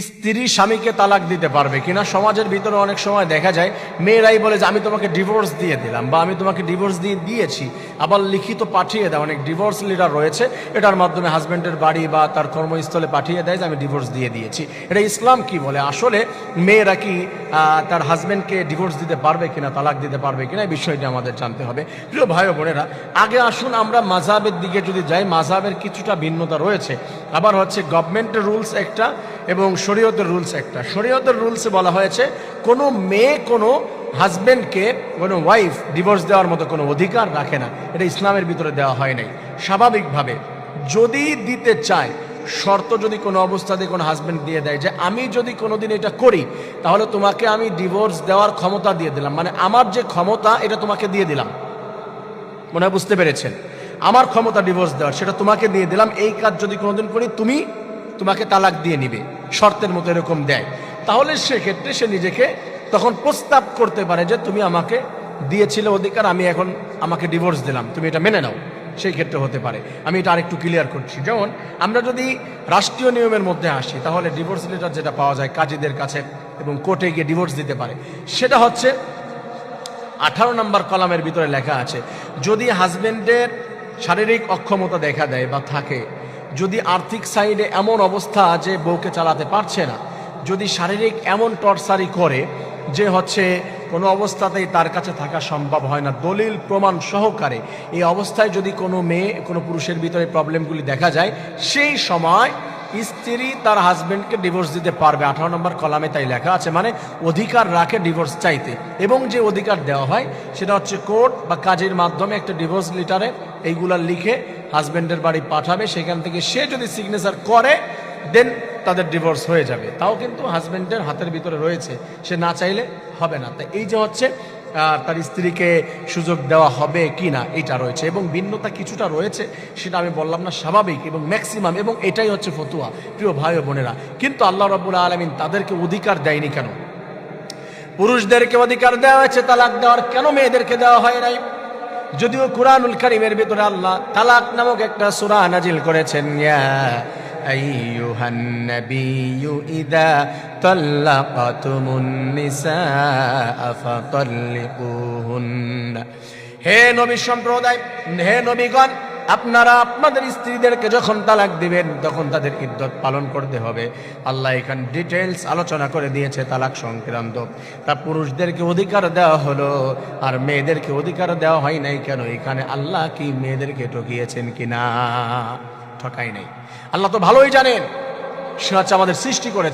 স্ত্রী স্বামীকে তালাক দিতে পারবে কিনা সমাজের ভিতরে অনেক সময় দেখা যায় মেয়েরাই বলে যে আমি তোমাকে ডিভোর্স দিয়ে দিলাম বা আমি তোমাকে ডিভোর্স দিয়ে দিয়েছি, আবার লিখিত পাঠিয়ে দেয়। অনেক ডিভোর্স লিডার রয়েছে, এটার মাধ্যমে হাজব্যান্ডের বাড়ি বা তার কর্মস্থলে পাঠিয়ে দেয় যে আমি ডিভোর্স দিয়ে দিয়েছি। এটা ইসলাম কি বলে? আসলে মেয়েরা কি তার হাজব্যান্ডকে ডিভোর্স দিতে পারবে কিনা, তালাক দিতে পারবে কিনা, এই বিষয়টি আমাদের জানতে হবে। প্রিয় ভাই ও বোনেরা, আগে আসুন আমরা মাযহাবের দিকে যদি যাই, মাযহাবের কিছুটা ভিন্নতা রয়েছে। আবার হচ্ছে গভর্নমেন্টের রুলস একটা এবং শরীয়তের রুলস একটা। শরীয়তের রুলসে বলা হয়েছে কোনো মেয়ে কোনো হাজব্যান্ডকে, কোনো ওয়াইফ ডিভোর্স দেওয়ার মতো কোনো অধিকার রাখে না। এটা ইসলামের ভিতরে দেওয়া হয় নাই। স্বাভাবিকভাবে যদি দিতে চায়, শর্ত যদি কোনো অবস্থাতে কোনো হাজব্যান্ড দিয়ে দেয় যে আমি যদি কোনোদিন এটা করি তাহলে তোমাকে আমি ডিভোর্স দেওয়ার ক্ষমতা দিয়ে দিলাম, মানে আমার যে ক্ষমতা এটা তোমাকে দিয়ে দিলাম, মনে হয় বুঝতে পেরেছেন? আমার ক্ষমতা ডিভোর্স দেওয়ার সেটা তোমাকে দিয়ে দিলাম, এই কাজ যদি কোনোদিন করি তোমাকে তালাক দিয়ে নিবে, শর্তের মতো এরকম দেয়, তাহলে সেক্ষেত্রে সে নিজেকে তখন প্রস্তাব করতে পারে যে তুমি আমাকে দিয়েছিলে অধিকার, আমি এখন আমাকে ডিভোর্স দিলাম, তুমি এটা মেনে নাও। সেই ক্ষেত্রে হতে পারে। আমি এটা আরেকটু ক্লিয়ার করছি। যেমন আমরা যদি রাষ্ট্রীয় নিয়মের মধ্যে আসি, তাহলে ডিভোর্স লেটার যেটা পাওয়া যায় কাজীদের কাছে এবং কোর্টে গিয়ে ডিভোর্স দিতে পারে, সেটা হচ্ছে 18 নম্বর কলামের ভিতরে লেখা আছে, যদি হাজবেন্ডের শারীরিক অক্ষমতা দেখা দেয় বা থাকে, যদি আর্থিক সাইডে এমন অবস্থা যে বউকে চালাতে পারছে না, যদি শারীরিক এমন টর্চারি করে যে হচ্ছে কোনো অবস্থাতেই তার কাছে থাকা সম্ভব হয় না, দলিল প্রমাণ সহকারে, এই অবস্থায় যদি কোনো মেয়ে কোনো পুরুষের ভিতরে প্রবলেমগুলি দেখা যায়, সেই সময় স্ত্রী তার হাজবেন্ডকে ডিভোর্স দিতে পারবে। 18 নম্বর কলামে তাই লেখা আছে, মানে অধিকার রাখে ডিভোর্স চাইতে। এবং যে অধিকার দেওয়া হয় সেটা হচ্ছে কোর্ট বা কাজের মাধ্যমে একটা ডিভোর্স লেটারে এইগুলা লিখে হাজবেন্ডের বাড়ি পাঠাবে, সেখান থেকে সে যদি সিগনেচার করে দেন তাদের ডিভোর্স হয়ে যাবে। তাও কিন্তু হাজবেন্ডের হাতের ভিতরে রয়েছে, সে না চাইলে হবে না। তাই এই যে হচ্ছে তার স্ত্রীকে সুযোগ দেওয়া হবে কি না এটা রয়েছে, এবং ভিন্নতা কিছুটা রয়েছে, সেটা আমি বললাম না, স্বাভাবিক এবং ম্যাক্সিমাম, এবং এটাই হচ্ছে ফতুয়া। প্রিয় ভাই ও বোনেরা, কিন্তু আল্লাহ রাব্বুল আলামিন তাদেরকে অধিকার দেয়নি কেন? পুরুষদেরকে অধিকার দেওয়া হয়েছে তালাক দেওয়ার, কেন মেয়েদেরকে দেওয়া হয় নাই? যদিও কুরআনুল কারীমের ভিতরে আল্লাহ তালাক নামক একটা সূরা নাজিল করেছেন, ইয়া আইয়ুহান নাবিয়্যু ইযা তাল্লাকাতুমুন নিসা ফাতাল্লিকুহুন্না, হে নবী সম্প্রদায়, হে নবীগণ, আপনারা আপনাদের স্ত্রীদেরকে যখন তালাক দিবেন তখন তাদের ইদ্যত পালন করতে হবে। আল্লাহ এখানে ডিটেইলস আলোচনা করে দিয়েছে তালাক সংক্রান্ত। তা পুরুষদেরকে অধিকার দেওয়া হলো আর মেয়েদেরকে অধিকার দেওয়া হয় নাই কেন? এখানে আল্লাহ কি মেয়েদেরকে ঠকিয়েছেন কিনা? ঠকাই নাই। আল্লাহ তো ভালোই জানেন, সে হচ্ছে আমাদের সৃষ্টি করেছে।